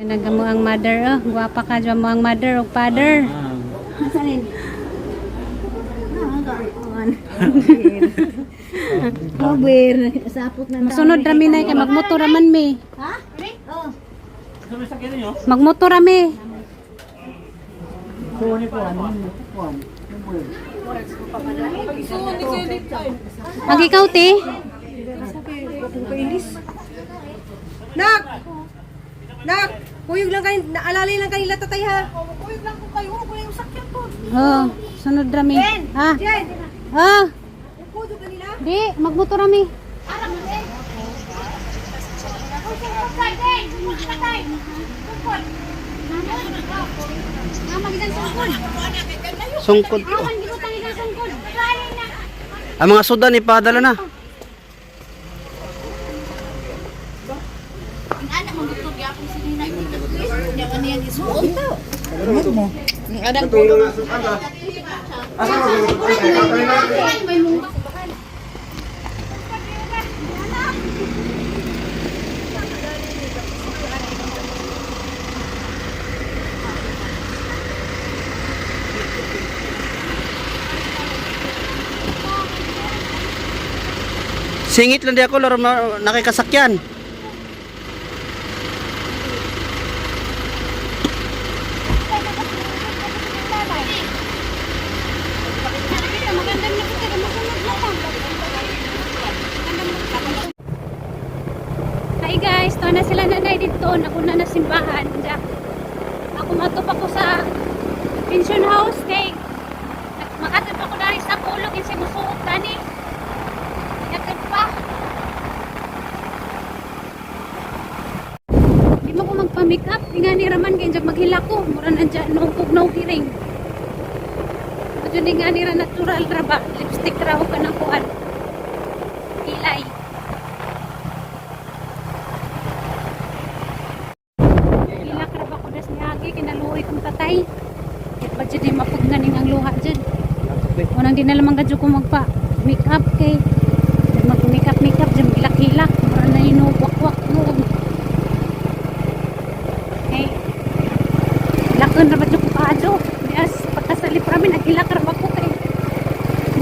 Nagamo ang mother, oh. Guwapa ka dyan mo ang mother o father. Asalin? Mabir, sapot na. Masunod rami na kay magmotor raman mi. Ha? Oh. Magmotor rami. Mag ikaw ti? Nak! Nak! Kuyog lang kayo, naalalay lang kanila tatay ha. Kuyog lang ko kayo, kuyog yung sakyan ko. Oh, sunod rami. Ha? Jen! Ha? Kuyog kanila? Di, magmotor rami. Sungkod. Ang mga sudan ipadala na. Singit lang di ako laro nakikasakyan. Hi guys, to na sila nanay dito. Ako na nasimbahan. Ako matupak ko sa pension house kay makatid ako na rin sa pulog yung simusuot tani. Inatid pa. Di mo ko magpa-make up. Nga ni Raman kaya maghila ko. Mura na dyan. No hearing. Medyo di nga nira natural ra ba? Lipstick raw ka ng kuhan. Ilay. Ilak ra ba ko das ni Agi. Kinaluoy kong tatay. Kaya ba dyan di mapugnaning ang luha dyan. Unang di na lamang gadyo ko magpa-make up kay mag-make up dyan. Hilak-hilak. Mura na yun wak-wak noon. Okay. Hilakon ra ba dyan ko paadyo. Yes, pagkasalip ramin, naghilak ra ba ko kay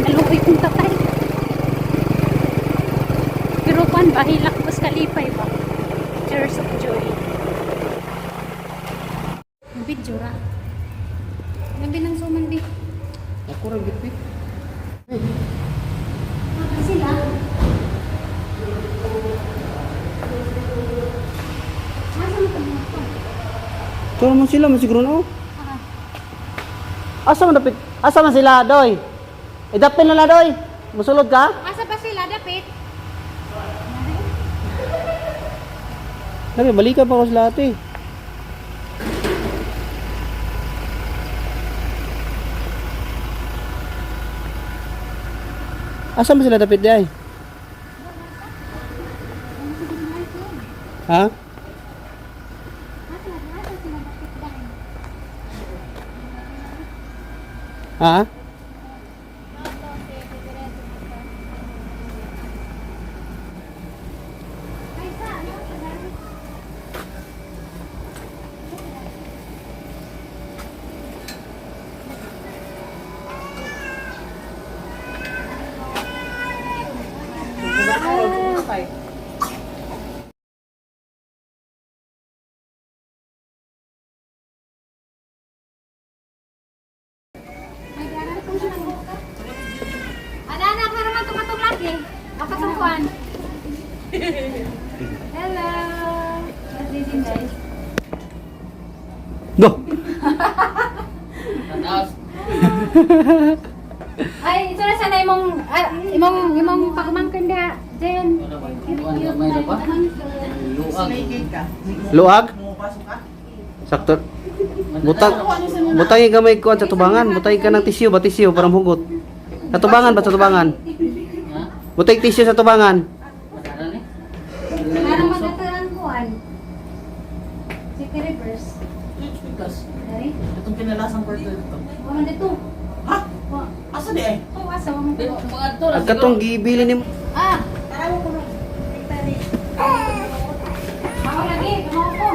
naluoy kong tatay. Pero pan ba, hilak pas kalipay ba? Tears of joy. Video ra. Nabi ng suman di. Ako ra bitbit. Sila. Asa mo kami ito? Ito naman sila masiguro na. Asa man dapit? Asa man sila, doy? Idapin na doy. Musulod ka? Asa pa sila, dapit? Lagi balikan pa ko sila ate. Asa man sila dapit di ay? Ha? Ha? Anak, haraman tumatong lagi. Apa sangkuan? Hello. Good guys. Do. Ay, ito na sana imong pagmangkin da, Jen. Luag? Sakto. Butang gamay ko sa tubangan, butang ka ng tisyo, ba tisyo para hugot. Sa tubangan ba sa tubangan? Butang tisyo sa tubangan. Parang magkataran kuan. City Rivers. Dari? Itong kinalasang kwarto dito. Kuan dito. Ha? Asa di eh? Oh, asa mo ko. Ang katong gibili ni Ah, Tara mo ko na. ako lagi, mo ko.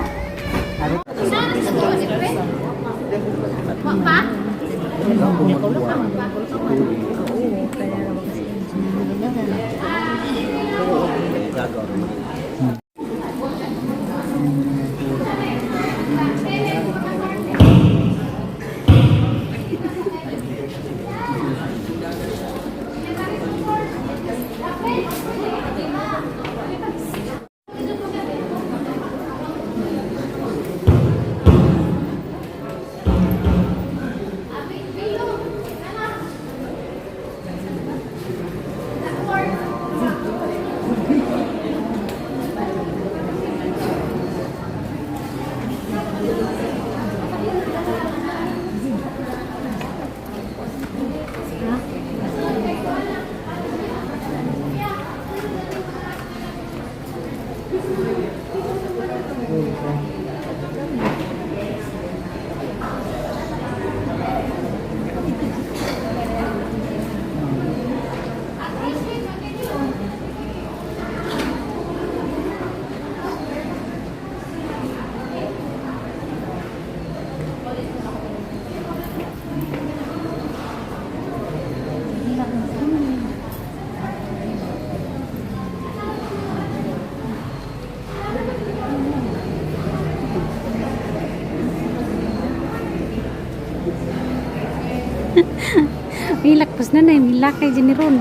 Milak pus na milak kay Jeniron.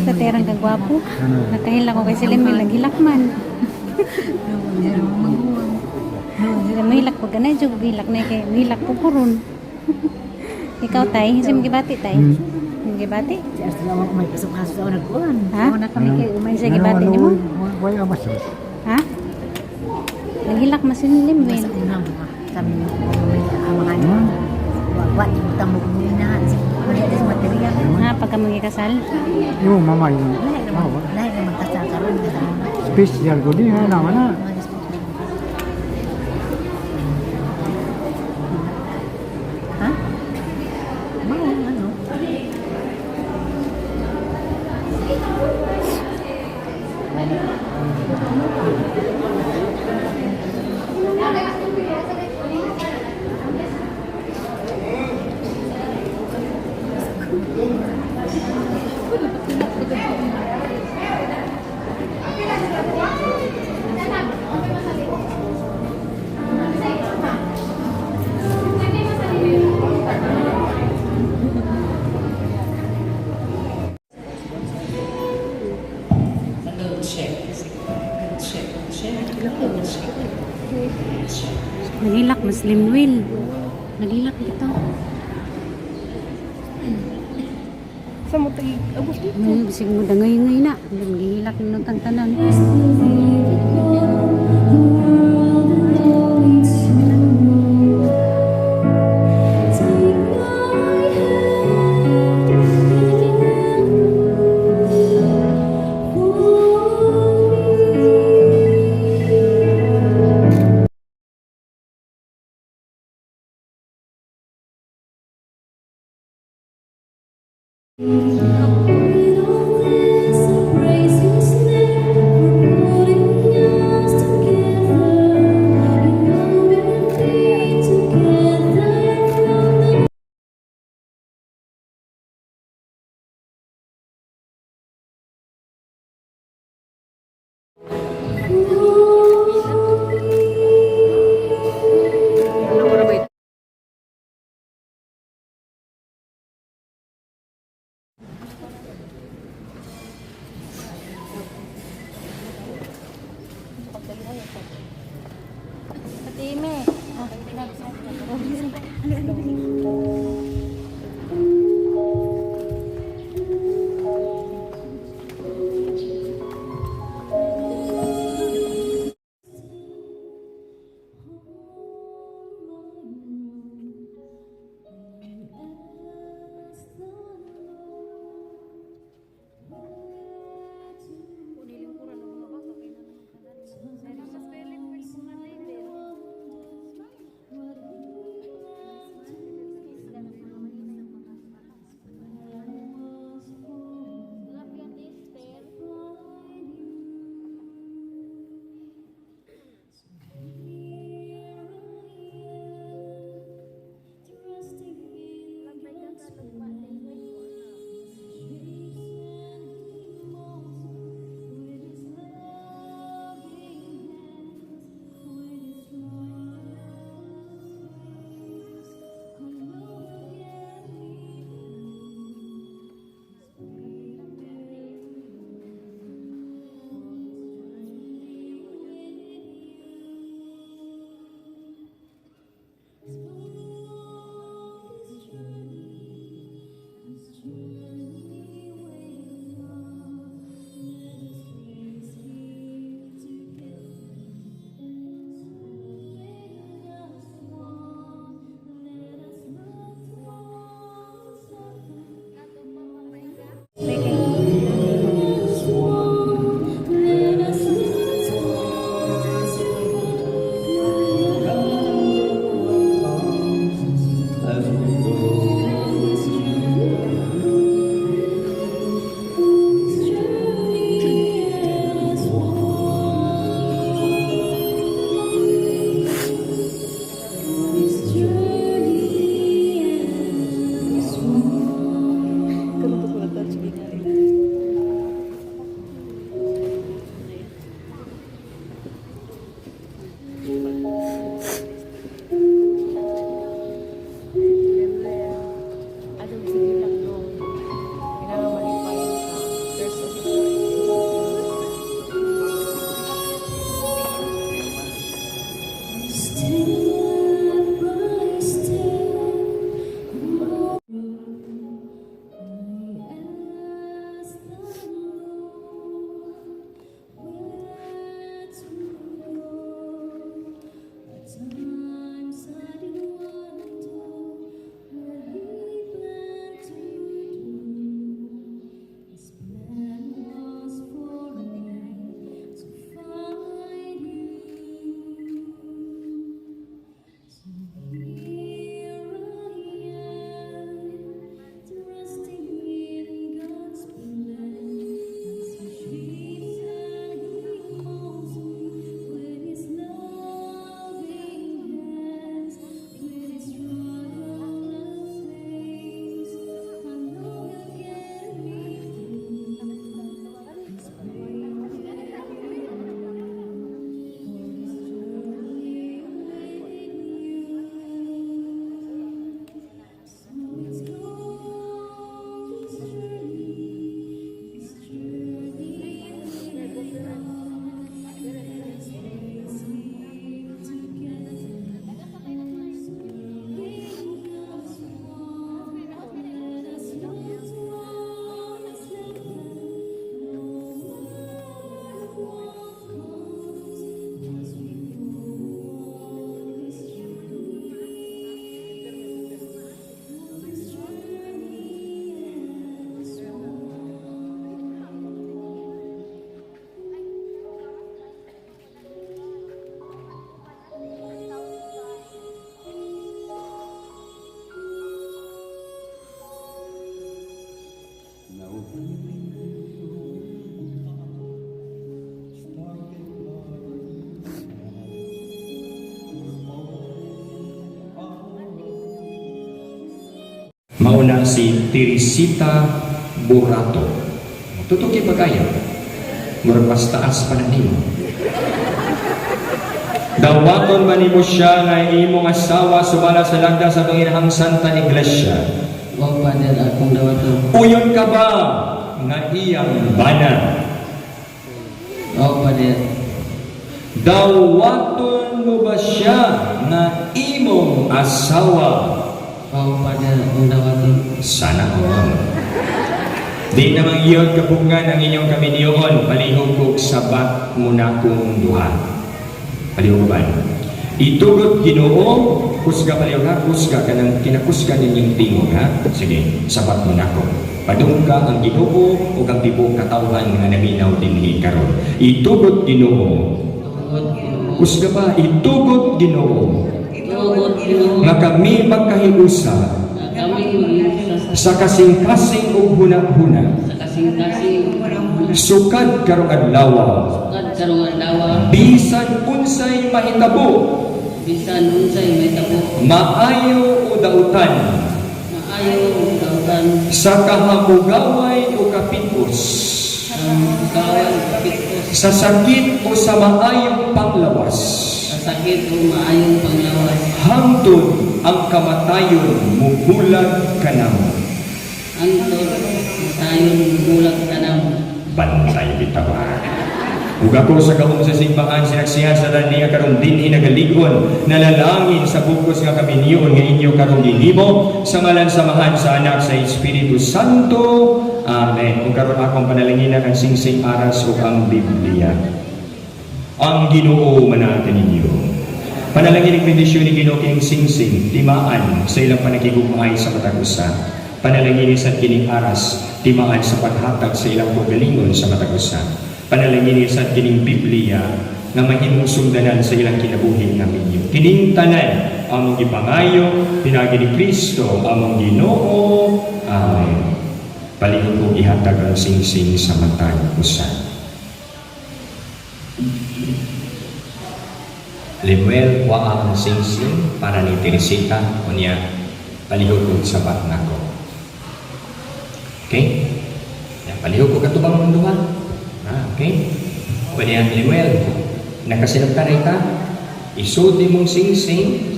Sa terang kagwapo. Nakahila ko kay sila may laghilak man. May hilak po ganay jud hilak na kay hilak po puron. Ikaw tay, sim gibati tay. Gibati? Salamat may pasok-pasok ako nagkuhan. Ha? Ako na kami kay umay Sa gibati nimo? Wala masas. Ha? Naghilak masinlim Mas wen. unang kami ang mga ano. Wag tamo ko na. Maliit sa material. Ha, pagka magkasal. Yung mama yung Lahat naman kasal karon kita mo na. special ko din na naman na. Ha? Mau ano? Naghilak Muslim will. Naghilak ito. Sa mo tayo, abot dito. Bisig mo dangay-ngay na. Naghihilak ng tantanan. Mauna si Teresita Burato. Tutuki pa kayo. Murag mas taas pa ng imo. Dawaton man nimo siya nga imong asawa sumala sa lagda sa Panginoong Santa Iglesia. O Father, akong dawaton. Uyon ka ba nga iyang bana? O Father, Dawaton mo ba siya nga imong asawa? o Father, akong dawaton. Sana all. Di namang iyon kapungan ang inyong kaminiyon, palihog kog sabat mo na kong duha. Palihugan. Itugot Ginoo, kusga palihog ha, kusga ka ng kinakusga ninyong tingog ha. Sige, sabat mo na ko. Padungka ang Ginoo o kang tibok katawhan nga naminaw dinhi karon. Itugot Ginoo. Tugot Ginoo. Kusga pa, itugot Ginoo. Tugot Ginoo. Nga kami magkahiusa Na kami mag-iusa sa kasing-kasing ug huna-huna. sa kasing-kasing Sukad karong adlaw. kad karong adlaw. Bisan unsay mahitabo, Bisan unsay may tabo. maayo o dautan, Maayo ang dawaton. sa kahamugaway o kapitpos, Ang kawan kapitos. sa sakit o sa maayong panglawas, Sa sakit o maayong panglawas. hangtod ang kamatayon mubulag kanamo. Antod tayon bulag tanam. Bantay bitaw. Ug ako sa gahom sa simbahan sinaksihan sa niya karon dinhi nagaligon nalalangin sa bugos nga kaminiyon nga inyo karon gihimo sa ngalan samahan sa anak sa Espiritu Santo. Amen. Kung karon akong panalanginan ang singsing aras ug ang Biblia. Ang Ginoo manaten ninyo. Panalangin ng bendisyon ni Ginoo kayong singsing timaan sa ilang panagigugmay sa matag usa. Panalangin sa kining aras timaan sa paghatag sa ilang pagalingon sa matag usa. Panalangin sa kining Biblia na mahimong sundanan sa ilang kinabuhi namin ninyo. Kining tanan among gipangayo pinagi ni Kristo among Ginoo. Amen. Palihog ko ihatag ang singsing sa matag usa. Lemuel, wa ang singsing para ni Teresita o niya palihog ko sabat nako. Okay? Yan, palihog ko katubang ng duha. Okay? Pwede yan, Lemuel, nakasinagtanay ka, isulti mong singsing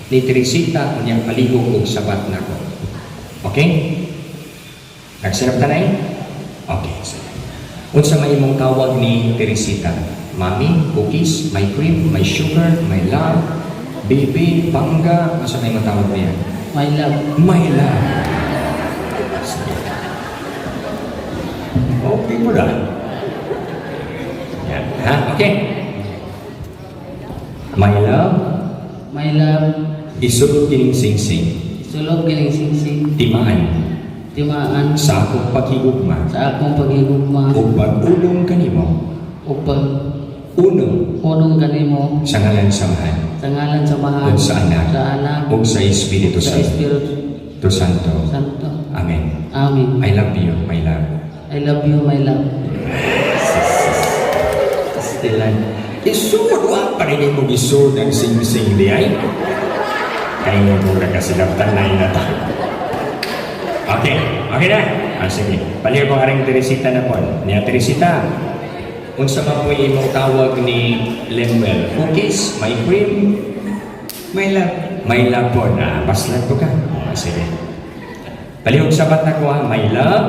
ni Teresita o niya palihog ko sabat nako. Okay? Nakasinagtanay? Okay, sige. Unsa may imong tawag ni Teresita? Mami, cookies, may cream, may sugar, may love, baby, bangga, asa may matawag niya? My love. My love. Okay mo na. Yan, ha? Okay. My love, My love. isulod kining singsing, Sulog kining singsing. timaan, Timaan sa akong paghigugma, sa akong pagigugma. o pag-ulong kanimo, O pag unong unong kanimo. sa ngalan samahan, Sa ngalan sa mahal. o sa anak, Sa anak. o sa Espiritu Sa Santo. Espiritu Santo. Santo. Amen. Amen. I love you, my love. I love you, my love. Stilan. Isud, wa pa rin mo gisud ang sing-sing di ay. Kaya nga mo nakasilaptan na yun na ta. Okay, okay na. Sige. Palihog ko aring Teresita na po. Niya Teresita, unsa man po imong tawag ni Lemuel? Cookies, may cream, My love. may love po na. Paslat ko ka. Sige. Palihog sabat na ko ha. My love.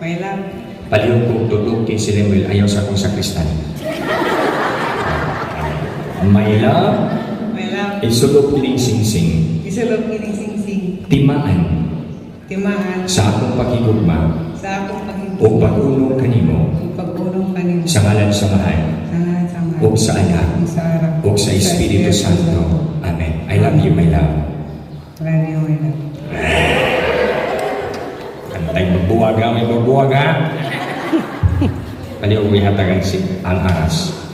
My love. Palihog kong tutog kay si Lemuel ayaw sa akong sakristan. My love, My love. isulog kining singsing, Isulog kining singsing. timaan Timaan. sa akong pakigugma Sa akong o pag-unong kanimo pag-ulong kanimo. sa ngalan samahan Sa ngalan sa mahal. o sa anak Sa harap. o sa Espiritu Santo. Amen. I love you, my love. Love you, my love. Kantay magbuwag ha, may magbuwag ha. Palihog ko ihatagan ang aras.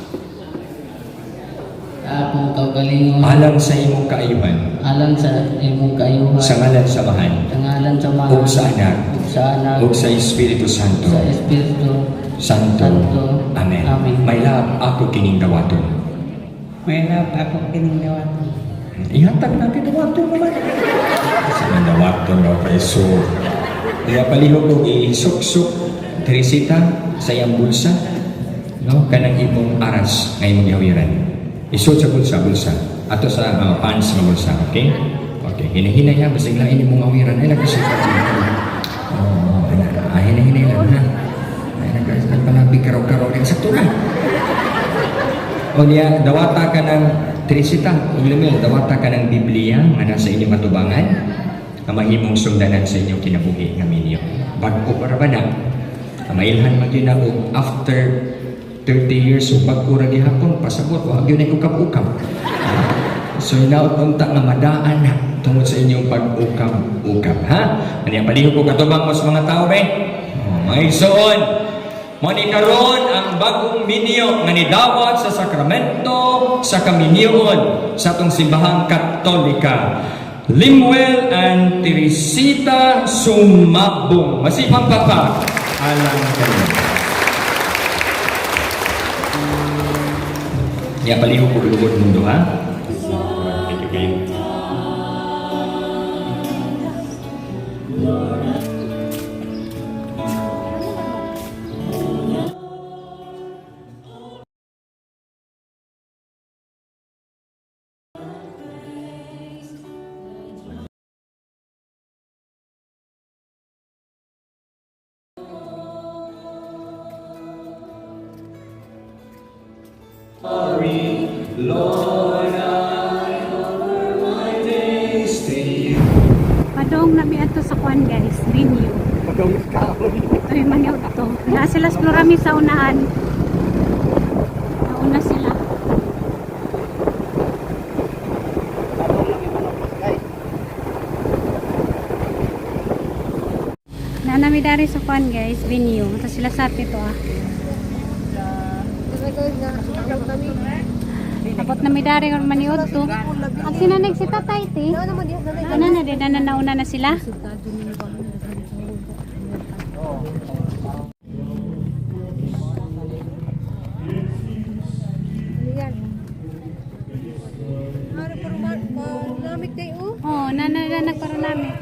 Akong kaugalingon. Alang sa imong kaayuhan, Alang sa imong kaayuhan. sa ngalan samahan Sa ngalan sa mahal. o sa anak O sa anak. o sa Espiritu Santo. Sa Espiritu Santo. Santo. Amen. Amen. My love, ako kining dawaton. My love, ako kining dawaton. Ihatag natin dawaton naman. Kasi man dawaton daw preso. Kaya palihog ko isuk-suk Teresita sa iyang bulsa. No, kanang imong aras nga imong gihawiran. Isut sa bulsa. Ato sa pants nga bulsa, okay? Okay, hinahinay ha, basig lain imong awiran. Ay, nagkasukat mo. Oh, hinahinay lang ha. Ay, nagpalabig karaw-karaw din sa tura. O niya, dawata ka ng Teresita, Uglimil, dawata ka ng Biblia nga nasa inyong katubangan, nga mahimong sungdanan sa inyong kinabuhi nga minyo. Bago para ba na, mailhan man yun na after 30 years o pagkura gihapon, pasabot, wag yun ay ukap-ukap. So, inaunta nga madaan na tungod sa inyong pag-ukap-ukap, ha? Ano yan, palihog ko katubang mo sa mga tao, be? May soon. Manikaroon ang bagong minyo nga nidawat sa sakramento sa kaminyoon sa atong simbahang Katolika. Limuel and Teresita Sumabong. Masipang papa. Alang kayo. Ya, palihog ko lugod mundo, ha? Thank you, kayo. Padong na ato sa kwan guys, venue. Ito yung manyaw to. Na sila sa Florami sa unahan. Nauna sila. Nanamidari sa kwan guys, venue. Ito sila sa atin to ah. Tapos namidari or maniod to. Ang sinanag si tatay ti. Ano na din, nauna na sila. Oh, nananak para namin.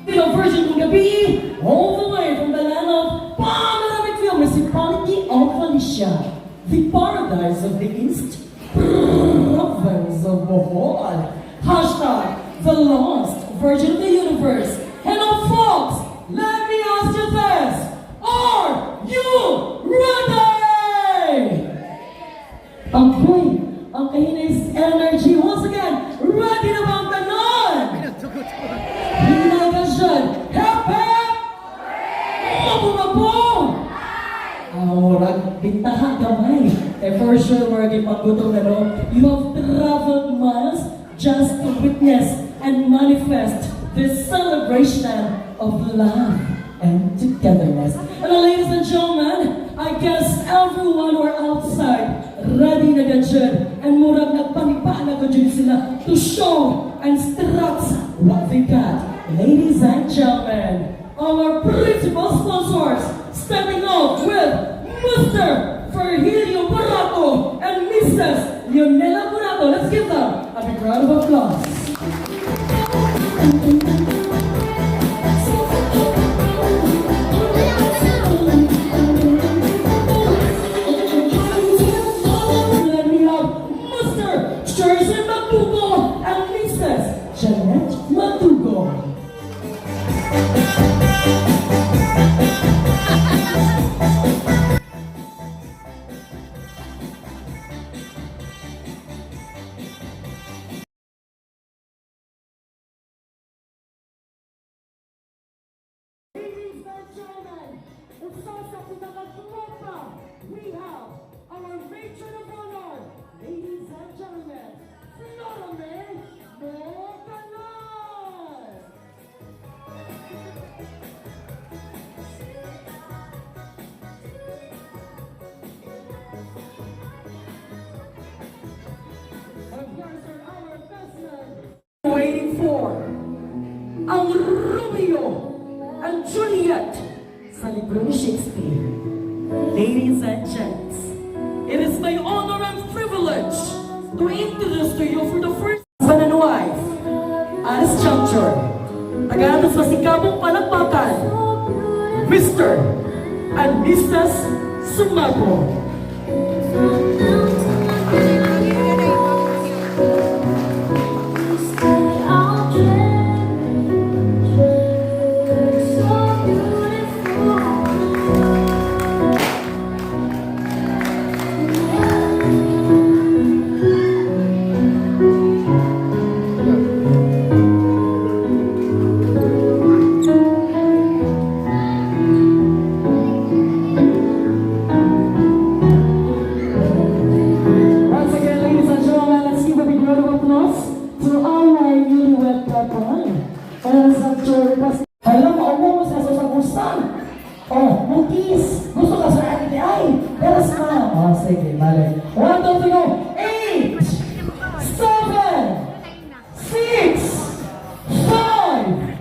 Film version ng gabi, all the way from the land of panoramic film, Municipality of Felicia, the paradise of the East, province of Bohol. Hashtag the lost virgin of the universe. Hello folks, let me ask you this. Are you ready? Ang queen, ang kahinis energy, once again, ready na bang ganon? Bintahan kamay. For sure, we're gipagutong na no. You have traveled miles just to witness and manifest this celebration of love and togetherness. And ladies and gentlemen, I guess everyone who are outside ready na gadyan and murag nagpanipa na gadyan sila to show and strut what they got. Ladies and gentlemen, our principal sponsors stepping off with Mr. Virgilio Barato and Mrs. Leonela Barato. Let's give them a big round of applause. Let me have Mr. Jersey Matugo and Mrs. Janet Matugo. ang Romeo and Juliet sa libro ni Shakespeare. Ladies and gents, it is my honor and privilege to introduce to you for the first husband and wife, at this juncture, taganatas masikapong palakpakan, Mr. and Mrs. Sumago. Once again, ladies and gentlemen, let's give a big round of applause to our newlywed couple. And as I'm sure request, hello, maumo mo sa sasagusan. Oh, Mutis, gusto ka sa akin ni Ay. Yes, ma'am. Oh, sige, balik. 1, 2, 3, go. 8, 7, 6, 5,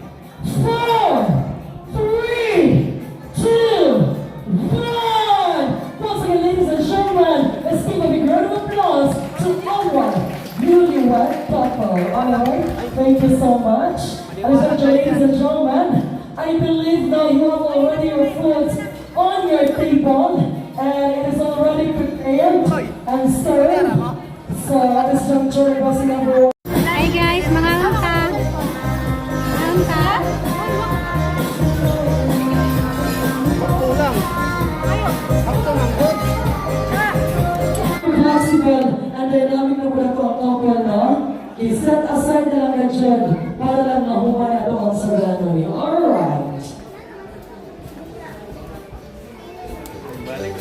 4, 3, 2, 1. Once again, ladies and gentlemen, let's give a big round of applause to our newlywed couple. Alright, thank you so much. Ladies and gentlemen, I believe now you have already your food on your table and it is already prepared and served. So at this juncture, requesting number 1. Hi guys, mga langka. Langka. Flexible and dynamic na po na itong couple, no? I-set aside na lang na dyan para lang mahuman na ito ang ceremony. Alright.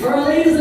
For our ladies